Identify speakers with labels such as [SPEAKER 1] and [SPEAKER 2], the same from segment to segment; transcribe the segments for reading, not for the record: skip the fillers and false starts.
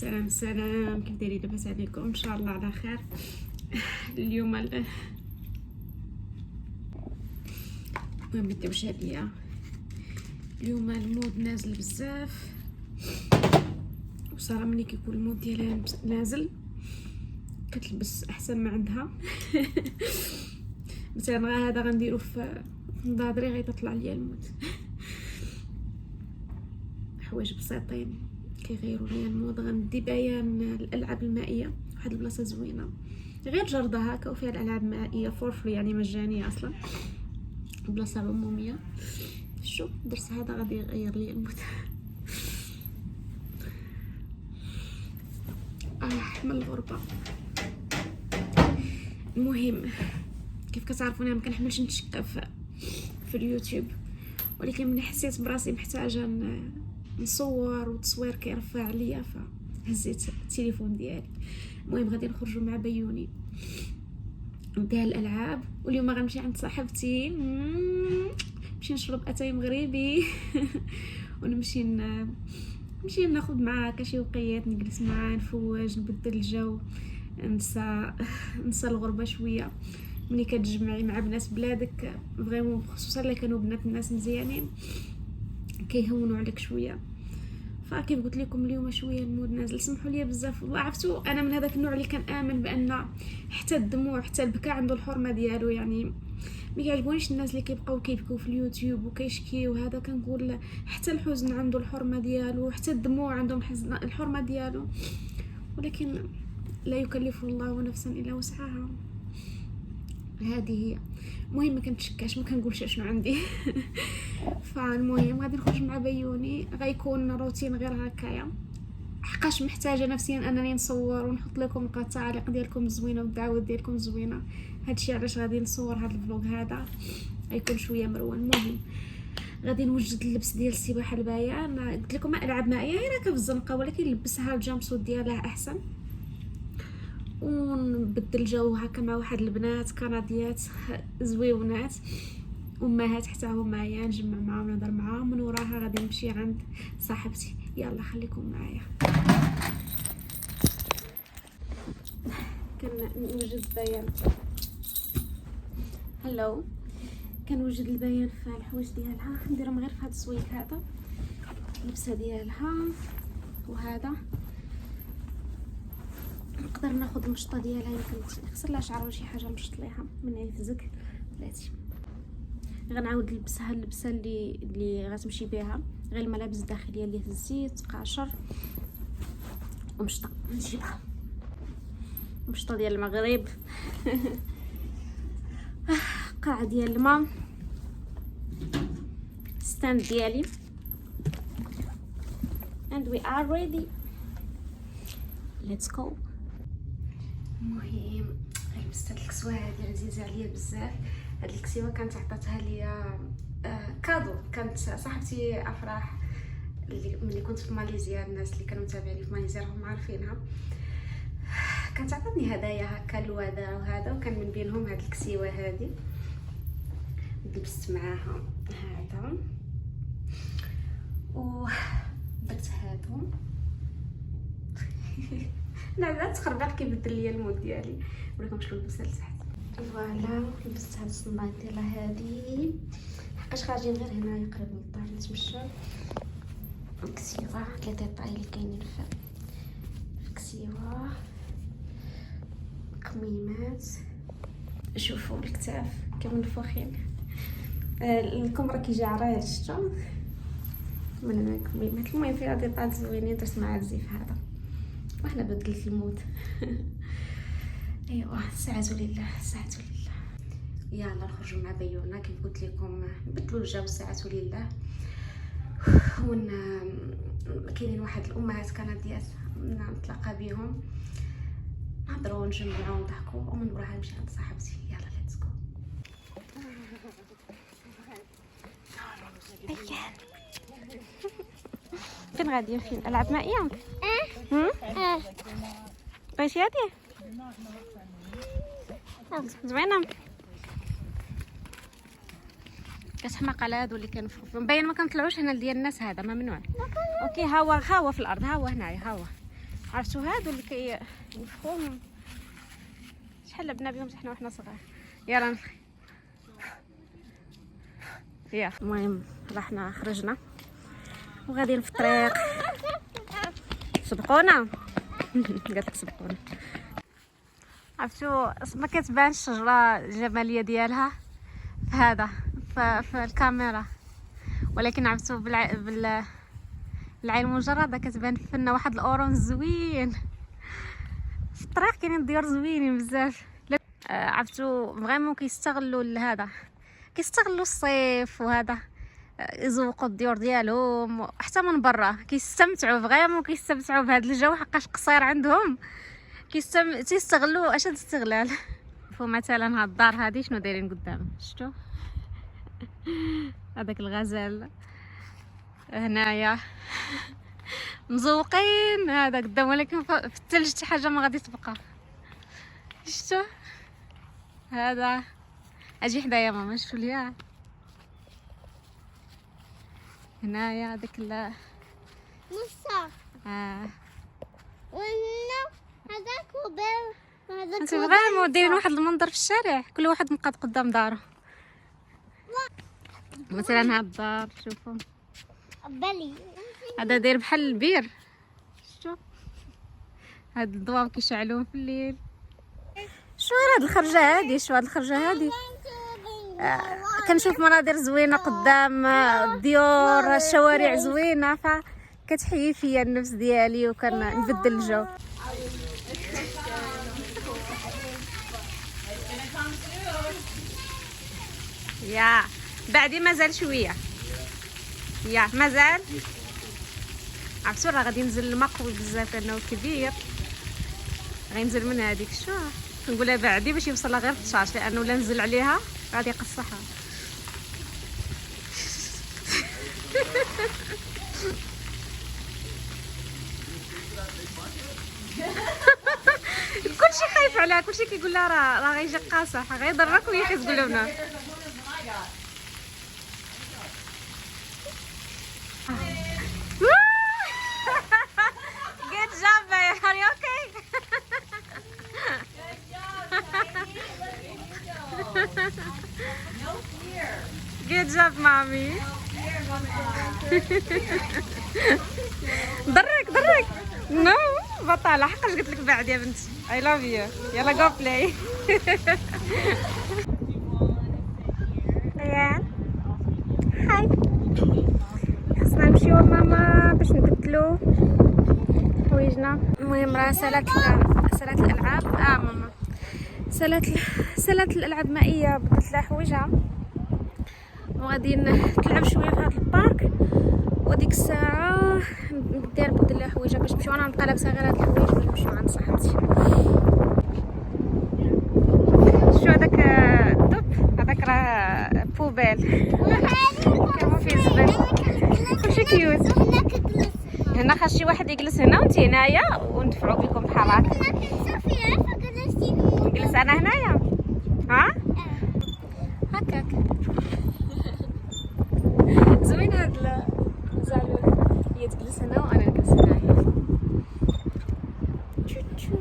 [SPEAKER 1] السلام كيف دايرين؟ لاباس عليكم؟ ان شاء الله على خير. اليوم المهم متبداوش عليا. اليوم المود نازل بزاف، وصراحه ملي كيكون المود ديالها نازل كتلبس احسن ما عندها. مثلا غير هذا غنديرو في ظهري غيطلع ليا المود. حوايج بسيطين كيغيروا ليا المود. غندي بيان الالعاب المائيه، واحد البلاصه زوينه غير جرده هكا وفيها الالعاب المائيه فور فري، يعني مجانيه اصلا، بلاصه عموميه. شوف درس هذا غادي يغير لي المود. من الغربه. المهم كيف كتعرفوا انا ما كنحملش نتشكى في اليوتيوب، ولكن ملي حسيت براسي محتاجه نصور وتصوير كيرفع عليا فهزيت التليفون ديالي. المهم غادي نخرجوا مع بيوني نديها الالعاب، واليوم غنمشي عند صاحبتي نمشي نشرب اتاي مغربي. ونمشي نمشي ناخذ معاها كشي وقيات، نجلس معاه نفوج نبدل الجو، ننسى الغربه شويه. ملي كتجمعي مع بنات بلادك فريمون، خصوصا الا كانوا بنات الناس مزيانين، كيهونوا عليك شويه. فكيف قلت لكم اليوم شويه المود نازل، سمحوا لي بزاف والله. عرفتوا انا من هذاك النوع اللي كان امن بان حتى الدموع حتى البكاء عنده الحرمه ديالو. يعني ما كيعجبونيش الناس اللي كيبقاو كيبكوا في اليوتيوب وكيشكيو هذا. كنقول حتى الحزن عنده الحرمه ديالو، حتى الدموع عندهم الحرمه ديالو، ولكن لا يكلف الله نفسا الا وسعها. هذه هي. المهم ما كنتشكاش، ما كنقولش شنو عندي. فالمهم غادي نخرج مع بيوني، غيكون روتين غير هكايا، حقاش محتاجه نفسيا انني نصور ونحط لكم التعاليق ديالكم زوينه والدعوات ديالكم زوينه. هادشي علاش غادي نصور هذا الفلوق. هذا غيكون شويه مروان. المهم غادي نوجد اللبس ديال السباحه البيان. قلت لكم العاب مائيه هي راكا في الزنقه، ولكن لبسها الجامب سوت ديالها احسن، ونبدل جو هكا مع واحد البنات كنديات زويونات، امهات حتى هما، نجمع معاهم نهضر معاهم. من وراها غادي نمشي عند صاحبتي. يلا خليكم معايا. كنوجد البيان. هلو، كنوجد البيان في الحوايج ديالها، نديرهم غير في هذا السويك هذا، اللبسه ديالها. وهذا نقدر ناخذ المشطه ديالها، يمكن نغسل لها شعرها شي حاجه نمشط ليها من يفزك بلاتي. غنعاود نلبسها اللبسه اللي غتمشي بها، غير الملابس الداخليه اللي في الزيت قاشر ومشطه. نجيبها مشطه ديال المغرب. قاع ديال الماء، ستاند ديالي، and we are ready. let's go. المهم لبست هاد الكسوه هادي عزيزه عليا بزاف. هاد الكسوه كانت عطاتها ليا كادو، كانت صاحبتي افراح اللي ملي كنت في ماليزيا. الناس اللي كانوا متابعيني في ماليزيا راهم عارفينها. كانت عطاتني هدايا هكا الوداع وهذا، وكان من بينهم هاد الكسوه هادي لبست معاها هذا، ودرت هادو. لا تخربق كيبدل ليا المود ديالي. ولكم شكون لبست لتحت. فوالا لبست هاد الصنايط ديالها هادي، حقاش خارجين غير هنايا قريب من الدار نتمشى. كسيوه 3 طاي اللي كاينين في كسيوه، قميمات. شوفوا الكتاف كيف منفوخين. الكم راه كيجي عريض، شفتوا من هنا قميمات. المهم فيها ديطات زوينين، درت مع الزيف هذا، وحنا بدلت المود. ايوا ساعته لله ساعته لله. يلا نخرجوا مع بيونا. كيف قلت لكم نبدلوا الجو، ساعته لله. كاينين واحد الامهات كنديات نتلاقى بهم، نهضروا ونجمعوا ونضحكوا، ومن وراها نمشي عند صاحبتي. يلا ليتس جو. فين غاديين؟ فين العاب مائيه؟ بغيتي هادي زوينه. كتحماق على هادو اللي كانوا مبين ما كنطلعوش هنا ديال الناس. هذا ممنوع. اوكي ها هو في الارض، ها هو هنايا، ها هو عرفتوا هادو اللي كينفخوهم شحال لعبنا بهم حنا وحنا صغار. يلا يلا المهم رحنا خرجنا وغاديين في الطريق. سبقونا قالت لك سبقونا. عرفتوا ما كتبانش الشجره الجماليه ديالها في هذا في الكاميرا، ولكن عرفتوا بالعين المجرده كتبان فينا واحد الاورونج زوين. في الطريق كاينين ديور زوينين بزاف. عرفتوا فريمون كيستغلوا الصيف وهذا، يزوقوا الديور ديالهم حتى من برا كيستمتعوا فريمون بهذا الجو حقاش قصير عندهم. تيستغلوا اشد استغلال. فمثلا هاد الدار هادي شنو دايرين قدام شفتوا هذاك الغزال هنايا مزوقين هذا قدام، ولكن في الثلج شي حاجه ما غادي تبقى. شفتوا هذا اجي حدايا ماما شوفوا ليا هنايا داك ال
[SPEAKER 2] نص ولا هذاك وبال هذاك
[SPEAKER 1] انت فريمون دايرين واحد المنظر في الشارع، كل واحد مقاد قدام داره. مثلا هاد الدار شوفوا
[SPEAKER 2] بالي
[SPEAKER 1] هذا داير بحال البير. شفتوا هاد الضوء كيشعلون في الليل. شو هاد الخرجه هادي كنشوف مناظر زوينه قدام الديور، الشوارع زوينه، فكتحيي فيا النفس ديالي وكنبدل الجو. يا بعدي مازال شويه يا مازال. عرفتوا راه غادي ينزل الماء قوي بزاف لانه كبير، غينزل من هذيك شو كنقولها بعدي باش يوصلها غير 13 لانه لا نزل عليها غادي يقصحها. كلشي خايف عليها، كلشي كيقول لها راه غيجي قاصح غيضرك وياك تقول لنا. Good job, babe. Are you okay? Good job, mommy. ضرك نو بطالة حقاش قلت لك بعد يا بنتي. I love you. يلا go play. ريان هاي خصنا نمشيو ماما باش نبدلو حوايجنا. المهم راه سالات الالعاب ماما سالات الالعاب المائيه بدلت لها حوايجها وغادي تلعب شويه في هذا البارك، وديك الساعه نبدل لها حوايجها باش نمشيو. انا نبقى لابسه غير هاد الحوايج باش نمشيو عند صاحبتي. شو هذاك الدب هذاك راه بوبيل كيما فيه الزبل كلشي كيوت. هنا خاص شي واحد يجلس هنا وانت هنايا وندفعوا بكم بحال هكا. نجلس انا هنايا ها هكاك. زوين هاد الزعلول، هي تجلس هنا وانا نجلس هنايا. تشو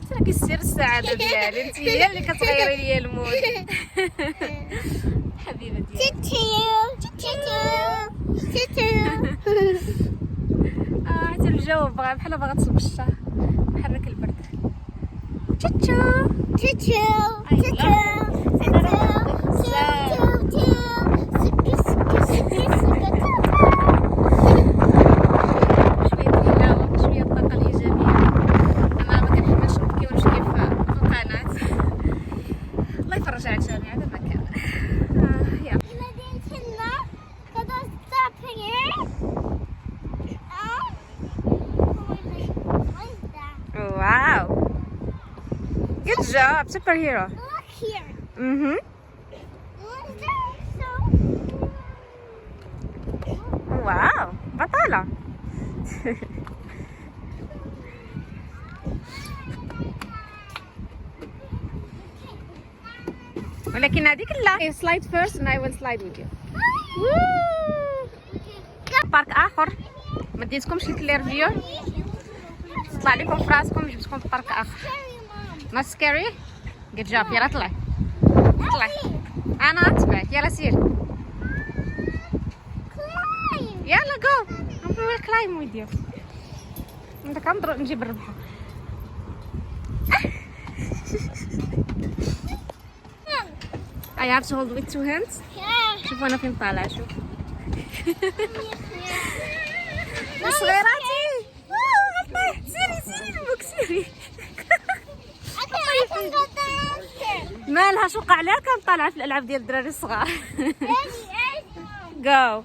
[SPEAKER 1] تراكي السر السعاده ديالي، انت هي اللي كتغيري لي المود. حبيبه ديالي. حتى الجو بحال باغا تصب الشتا، محرك البرد. Wow. Good job, superhero.
[SPEAKER 2] Look here.
[SPEAKER 1] Wow, بطالة. ولكن هذيك لا. Slide first and I will slide with you. بارك اخر ما ديتكمش الكلير فيو، طلع لكم في راسكم جبتكم في بارك اخر. ما سكاري؟ جود جوب. يلا طلعي انا اتبعك. يلا سير يلا جو. نبغي كلايم ويز يو. عندك نجيب الربحه. I have to hold with 2 hands. شوفوا انا فين طالعه. شوف صغيراتي. طيح. سيري نبوك سيري. مالها شو وقع عليها؟ كان طالعه في الالعاب ديال الدراري الصغار. جو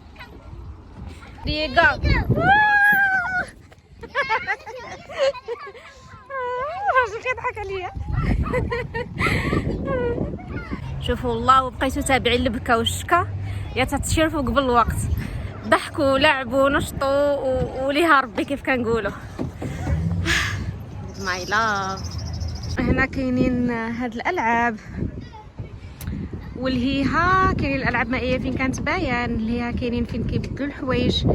[SPEAKER 1] الراجل كيضحك عليا. شوفوا والله بقيتو تابعين البكا والشكا يا تتشرفوا قبل الوقت. ضحكوا ولعبوا ونشطوا وليها ربي كيف كنقولوا. ماي لاف. هنا كاينين هاد الالعاب واللي ها كاينين الالعاب مائيه فين كانت باين اللي ها كاينين فين كيبدلوا الحوايج،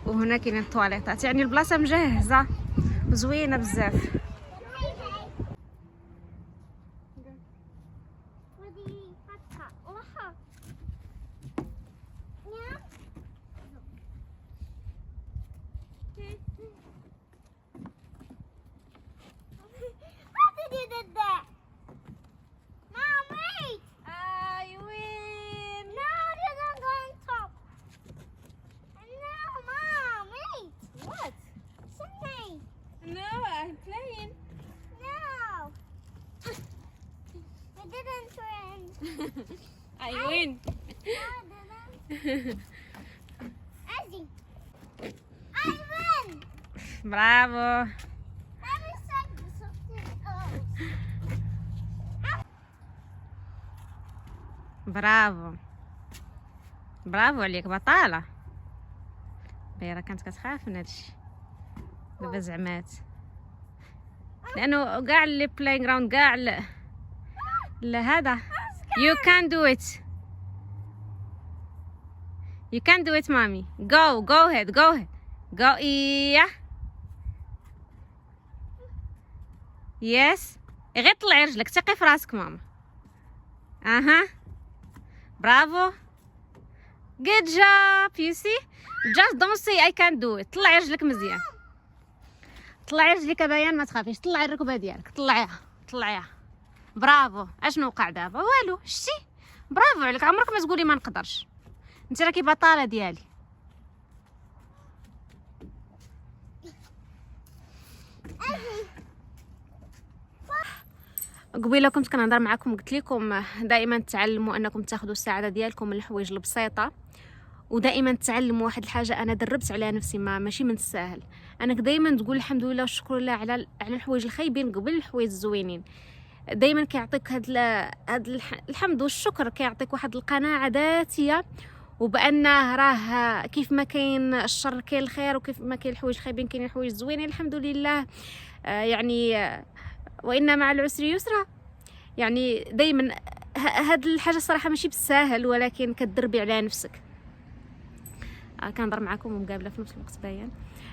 [SPEAKER 1] وهنا كاينين الطواليطات. يعني البلاصه مجهزه زوينه بزاف. I win.
[SPEAKER 2] I win.
[SPEAKER 1] Bravo. برافو عليك بطالة. بيرا كانت كتخاف من هادشي دابا زعمات، لانه كاع لي بلاي جراوند كاع هذا you can do it mommy. go ahead go. إيه يس غير طلعي رجلك ثقي في راسك ماما. اها برافو good job. you see just don't say I can't do it. طلعي رجلك مزيان، طلعي رجلك بيان ما تخافيش. طلعي الركبه ديالك طلعيها. برافو. اشنو وقع دابا؟ والو. شتي برافو عليك. عمرك ما تقولي ما نقدرش. انت راكي بطاله ديالي. قبيله كنت كنهضر معكم قلت لكم دائما تعلموا انكم تاخذوا السعاده ديالكم من الحوايج البسيطه، ودائما تعلموا واحد الحاجه انا دربت عليها نفسي ماشي من الساهل انك دائما تقول الحمد لله والشكر لله على الحوايج الخايبين قبل الحوايج الزوينين. دائما كيعطيك هاد الحمد والشكر، كيعطيك واحد القناعه ذاتيه وبانه راه كيف ما كاين الشر كاين الخير، وكيف ما كاين الحوايج الخايبين كاين الحوايج الزوينين. الحمد لله. يعني وإن مع العسر يسرا. يعني دائما هاد الحاجه الصراحه ماشي بالساهل، ولكن كتدربي على نفسك. كنهضر معكم ومقابله في نفس الوقت باين.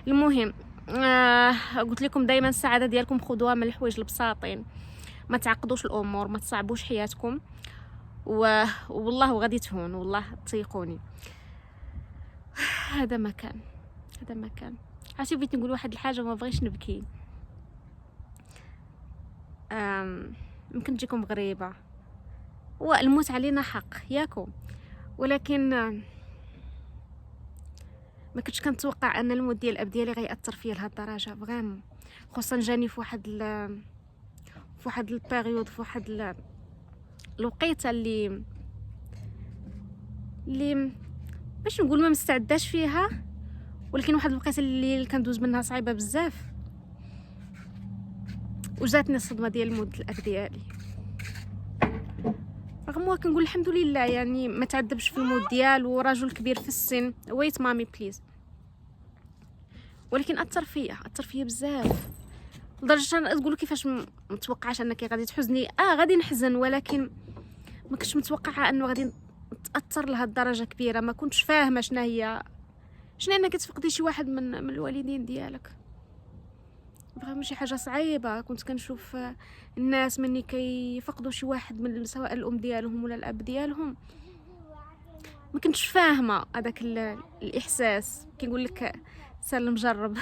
[SPEAKER 1] المهم قلت لكم دائما السعاده ديالكم خذوها من الحوايج البساطين، ما تعقدوش الامور، ما تصعبوش حياتكم، والله غادي تهون والله تيقوني. هذا ما كان عرفتي بغيت نقول واحد الحاجه وما بغيتش نبكي. يمكن تجيكم غريبه، والموت علينا حق ياكم، ولكن ما كنتش كنتوقع ان الموت ديال الاب ديالي غيأثر فيا لهاد الدرجه فريمون. خصوصا جاني في واحد البيريود، في واحد الوقيته اللي باش نقول ما مستعداش فيها، ولكن واحد الوقيته اللي كندوز منها صعيبه بزاف، وجاتني الصدمه ديال الموت الاب ديالي. رغم هو كنقول الحمد لله يعني ما تعذبش في الموت ديالو، رجل كبير في السن. ويت مامي بليز. ولكن اثر فيا بزاف لدرجه تقولوا كيفاش متوقعاش انك غادي تحزني. غادي نحزن، ولكن ما كنتش متوقعه انه غادي تاثر لها الدرجه كبيره. ما كنتش فاهمه شنو هي، شنو انك تفقدي شي واحد من الوالدين ديالك. فريمون شي حاجه صعيبه. كنت كنشوف الناس مني كيفقدوا شي واحد من سواء الام ديالهم ولا الاب ديالهم، ما كنتش فاهمه هذاك الاحساس. كيقول لك سلم جرب.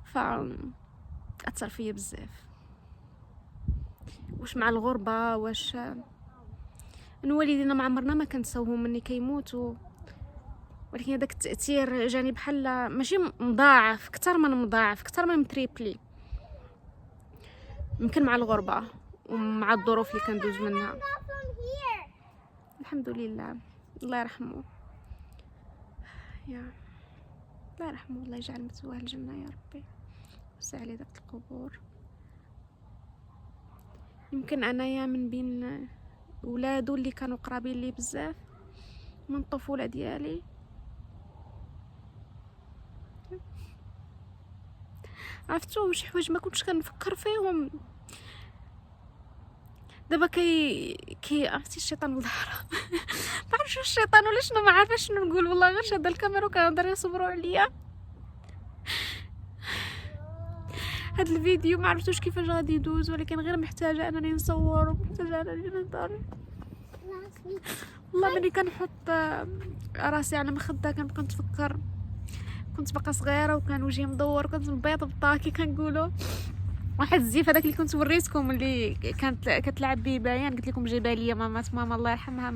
[SPEAKER 1] ف اثر فيا بزاف. واش مع الغربه، واش ان والدينا ما عمرنا ما كنساوهم مني كيموتوا، ولكن هذاك التاثير جاني بحال ماشي مضاعف، اكثر من مضاعف، اكثر من متريبلي. يمكن مع الغربه ومع الظروف اللي كندوز منها. الحمد لله، الله يرحمه، يا الله يرحمه، الله يجعل مثواه الجنه يا ربي، وسع عليه ذاك القبور. يمكن انايا من بين ولادو اللي كانوا قرابين لي بزاف من الطفوله ديالي. عرفتوا شي حوايج ما كنتش كنفكر فيهم دابا كي عرفتي الشيطان وظهره. ما عرفتش الشيطان ولا شنو، ما عارفه شنو نقول والله. غير شاد الكاميرا وكنهضر يصبروا عليا. هاد الفيديو ما عرفتوش كيفاش غادي يدوز، ولكن غير محتاجه انني نصور ومحتاجه انني نهضر. والله ملي كنحط راسي على مخده كنبقى نتفكر. كنت باقا صغيره وكان وجهي مدور وكنت مبيض كي كنقولوا. واحد الزيف هذاك اللي كنت وريتكم اللي كانت كتلعب بيه باين، قلت لكم جايبه ليا ماما الله يرحمها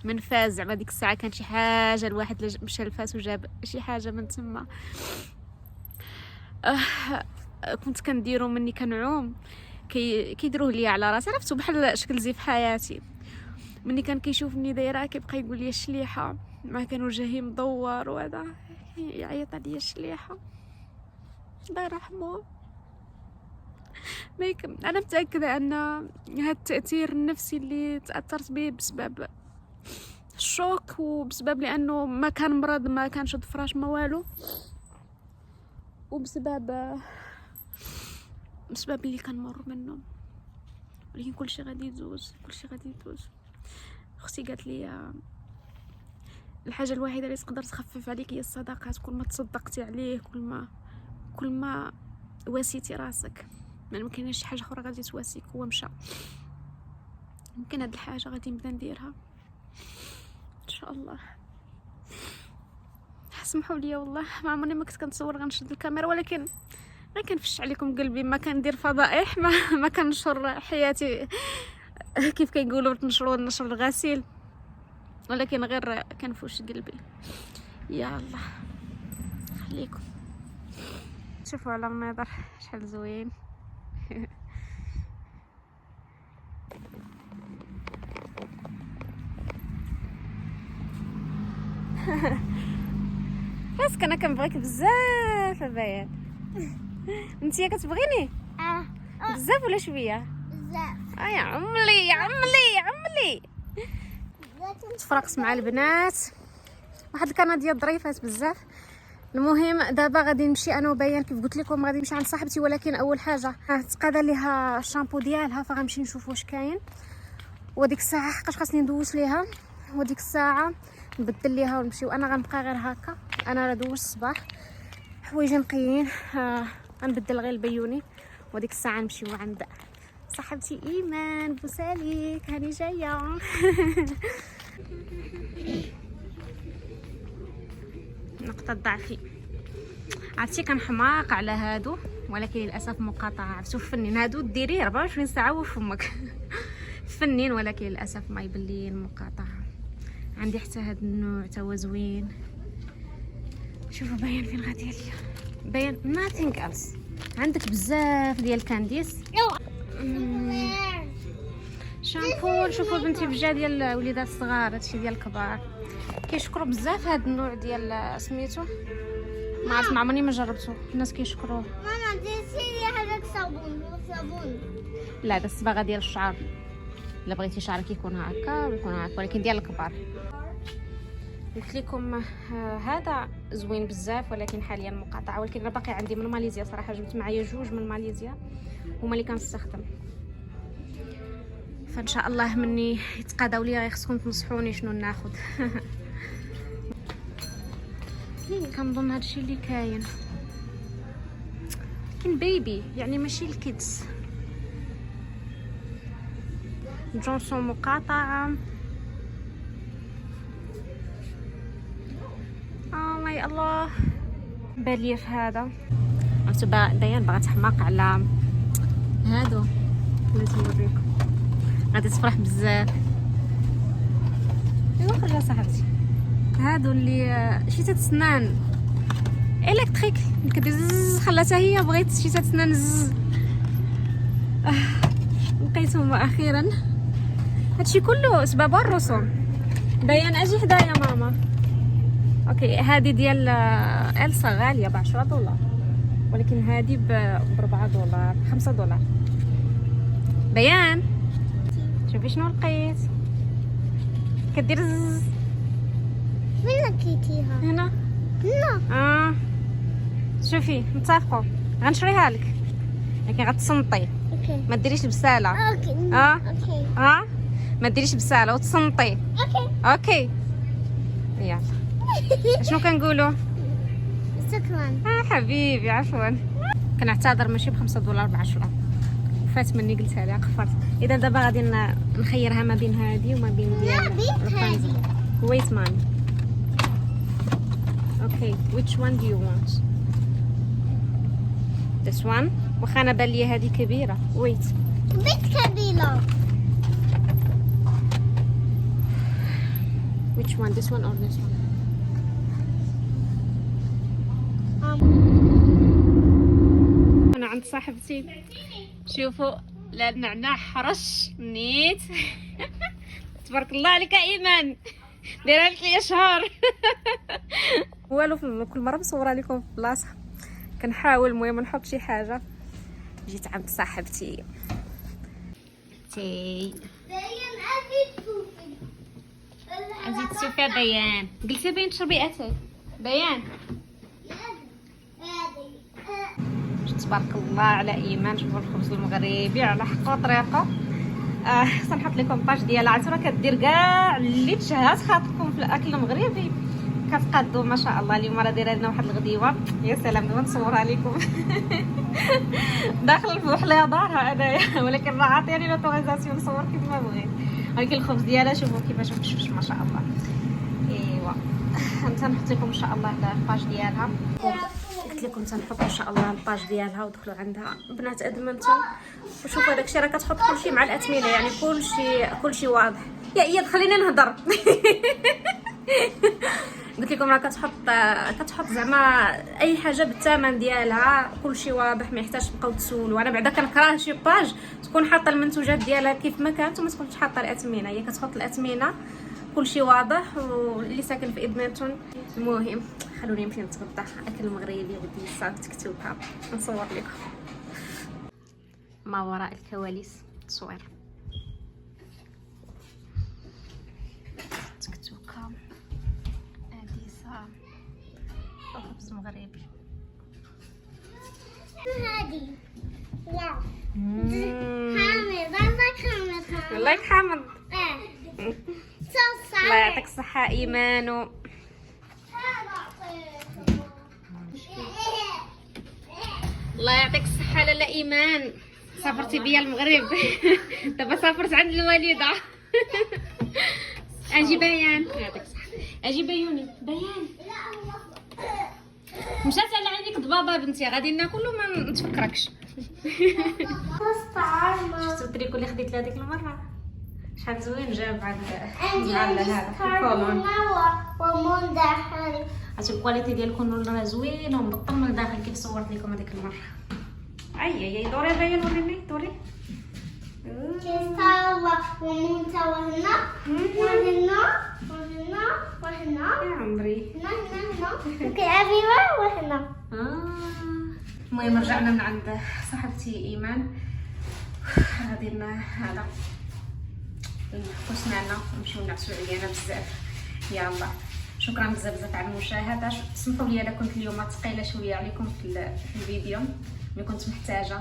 [SPEAKER 1] من فاس. زعما ديك الساعه كان شي حاجه، الواحد مشى لفاس وجاب شي حاجه من تما. كنت كنديرو مني كنعوم كيديروه ليا على راسي، عرفتو بحال شكل زيف حياتي. مني كان كيشوفني دايره كيبقى يقول لي الشليحه، ما كان وجهي مدور وهذا يعيط عليا الشليحه. الله يرحمه. انا متاكده ان هذا التاثير النفسي اللي تاثرت به بسبب الشوك، وبسبب لانه ما كان مرض، ما كانش فراش، ما والو، وبسبب اللي كنمر منه. ولكن كلشي غادي يدوز، كلشي غادي يدوز. اختي قالت لي الحاجه الوحيده اللي تقدر تخفف عليك هي الصداقات. كل ما تصدقتي عليه، كل ما واسيتي راسك، ما كاينش شي حاجه اخرى غادي تواسيك. هو مشى، يمكن هاد الحاجه غادي نبدا نديرها ان شاء الله. سمحوا لي والله، ما عمرني ما كنت كنتصور غنشد الكاميرا، ولكن ما كنفش عليكم قلبي. ما كندير فضائح، ما كنشر حياتي كيف كيقولوا تنشروا النشر الغسيل، ولكن غير كنفوش قلبي. يا الله خليكم شوفوا على المنظر شحال زوين. بس انا كنبغيك بزاف بيان. انتيا كتبغيني بزاف ولا شويه؟
[SPEAKER 2] بزاف.
[SPEAKER 1] يا عملي يا عملي يا عملي. تفرقت مع البنات، واحد القناه ديال الظريفات بزاف. المهم دابا غادي نمشي انا وبيان كيف قلت لكم، غادي نمشي عند صاحبتي، ولكن اول حاجه تقاضى ليها الشامبو ديالها، فغنمشي نشوف واش كاين. وديك الساعه حقاش خاصني ندوش ليها، وديك الساعه نبدل ليها ونمشيو. انا غنبقى غير هكا، انا راه دوش الصباح حوايجي نقيين، غنبدل غير البيوني. وديك الساعه نمشيو عند صاحبتي ايمان. بوساليك هاني جايه. نقطه ضعفي عرفتي، كنحماق على هادو، ولكن للاسف مقاطعه. عرفتوا الفنين هادو ديريه 24 ساعه وفمك. فنين، ولكن للاسف ما يبان لي المقاطعه. عندي حتى هاد النوع تا هو زوين. شوفوا باين فين غادي ليا، باين nothing else. عندك بزاف ديال الكانديس، شامبو. شوفوا بنتي بجا ديال وليدات الصغار، هادشي ديال الكبار. كيشكروا بزاف هاد النوع ديال سميتو، ما عرفت، ما عمرني ما جربته. الناس كيشكروه.
[SPEAKER 2] ماما درتي لي هذاك صابون.
[SPEAKER 1] لا هذا الصباغه ديال الشعر، الا بغيتي شعرك يكون هكا ويكون هكا، ولكن ديال الكبار. قلت لكم هذا زوين بزاف، ولكن حاليا مقاطعه. ولكن انا باقي عندي من ماليزيا صراحه، جبت معايا جوج من ماليزيا هما اللي كنستخدم. فان شاء الله مني يتقاداو ليا خصكم تنصحوني شنو ناخذ. كنظن هادشي اللي كاين بيبي، يعني ماشي الكيدز. جونسون مقاطعة. ماي الله بالي في هذا. عتبا ديان باغا تحماق على هادو. لازم نوريكم، غادي تفرح بزاف. ايوا خرج صاحبتي. هادو اللي شيتات سنان الكتريك كدز، خلاتها هي بغيت شيتات سنان زز. لقيتهم اخيرا. هادشي كله سبب الرسوم. ديان اجي حدايا ماما. اوكي هادي ديال إلسا غاليه ب$10، ولكن هادي ب$4 $5. بيان شوفي شنو لقيت. كدير زز.
[SPEAKER 2] فين لقيتيها؟
[SPEAKER 1] هنا.
[SPEAKER 2] لا.
[SPEAKER 1] شوفي نتفقوا غنشريها لك، لكن غتصنطي.
[SPEAKER 2] اوكي.
[SPEAKER 1] ما ديريش بساله.
[SPEAKER 2] اوكي. اوكي.
[SPEAKER 1] ما ديريش بساله وتصنطي.
[SPEAKER 2] اوكي.
[SPEAKER 1] اوكي يلا. شنو كنقولوا؟
[SPEAKER 2] شكرا.
[SPEAKER 1] حبيبي عفوا. كنعتذر ماشي ب$5 ب10. فات مني قلتها لها قفرت. اذا دابا غادي نخيرها ما بين هذه وما بين ديال
[SPEAKER 2] هذه.
[SPEAKER 1] wait مامي. okay which one do you want? this one. واخا انا بان لي هذه كبيره. wait
[SPEAKER 2] بيت كبيرة.
[SPEAKER 1] which one? this one or this one? انا عند صاحبتي. شوفوا لا النعناع حرش نيت. تبارك الله عليك يا ايمان، دايره لك لي شهر. والو كل مره مصوره لكم في بلاصه كنحاول المهم نحط شي حاجه. جيت عند صاحبتي تي عزيز تشوفي بيان. قلتي بين تشربي اتاي بيان. تبارك الله على ايمان. شوفوا الخبز المغربي على حق طريقه. سنحط لكم باج ديالها. عرفتوا كدير كاع اللي تشهات خاطركم في الاكل المغربي. كتقادوا ما شاء الله. اليوم راه دايره لنا واحد الغديوه يا سلام. دابا نصورها لكم. داخل البوحله دارها انايا، ولكن راه عطياني لوطوريزاسيون نصور كيف ما بغيت. ولكن الخبز ديالها شوفوا كيفاش مشمش ما شاء الله. ايوا انت نحط لكم ان شاء الله الباج ديالها. قلت لكم تنحط ان شاء الله الباج ديالها ودخلوا عندها بنات ادمنتون. وشوفوا داكشي راه كتحط كلشي مع الاثمنه، يعني كلشي واضح. يا اياد خلينا نهضر. قلت لكم راه كتحط زعما اي حاجه بالثمن ديالها، كلشي واضح ما يحتاجش تبقاو تسولوا. انا بعدا كنكره شي باج تكون حاطه المنتوجات ديالها كيف ما كانت وما تكونش حاطه الاثمنه. هي كتحط الاثمنه كلشي واضح. واللي ساكن في ادمنتون المهم خلوني نمشي نتغدى اكل مغربي بدي صافي تكتوكا نصور لكم ما وراء الكواليس. تصوير تكتوكا اديسا خبز مغربي.
[SPEAKER 2] هادي. واو. حامض.
[SPEAKER 1] والله حامض.
[SPEAKER 2] صوص.
[SPEAKER 1] الله يعطيك الصحة ايمانو. الله يعطيك الصحة لاله ايمان. سافرتي بيا المغرب. دابا سافرت عند الوالدة. اجي بيان. يعطيك الصحة. اجي بيوني بيان. مشات على عينيك ضبابة بنتي. غادي ناكلو ما نتفكركش. شفتو التريكو اللي خديت لها ديك المرة شحال زوين جاب عند هذا الكولون. عرفتي الكواليتي ديال الكولون راه زوينه ومبطل من الداخل كيف صورت لكم هذيك المره. اي دوري بيان وريني دوري. يا عمري المهم رجعنا من عند صاحبتي ايمان. غادي لنا هذا نفقسنا ونمشيو نعسو علينا بزاف. يلا شكرا بزاف على المشاهده. سمحوا لي انا كنت اليوم ثقيله شويه عليكم في الفيديو، مي كنت محتاجه.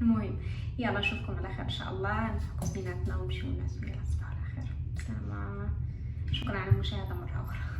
[SPEAKER 1] المهم يلا اشوفكم على خير ان شاء الله، نفكوا بيناتنا ونمشيو الناس. يلا تصبحوا على خير، سلامة، شكرا على المشاهدة مرة اخرى.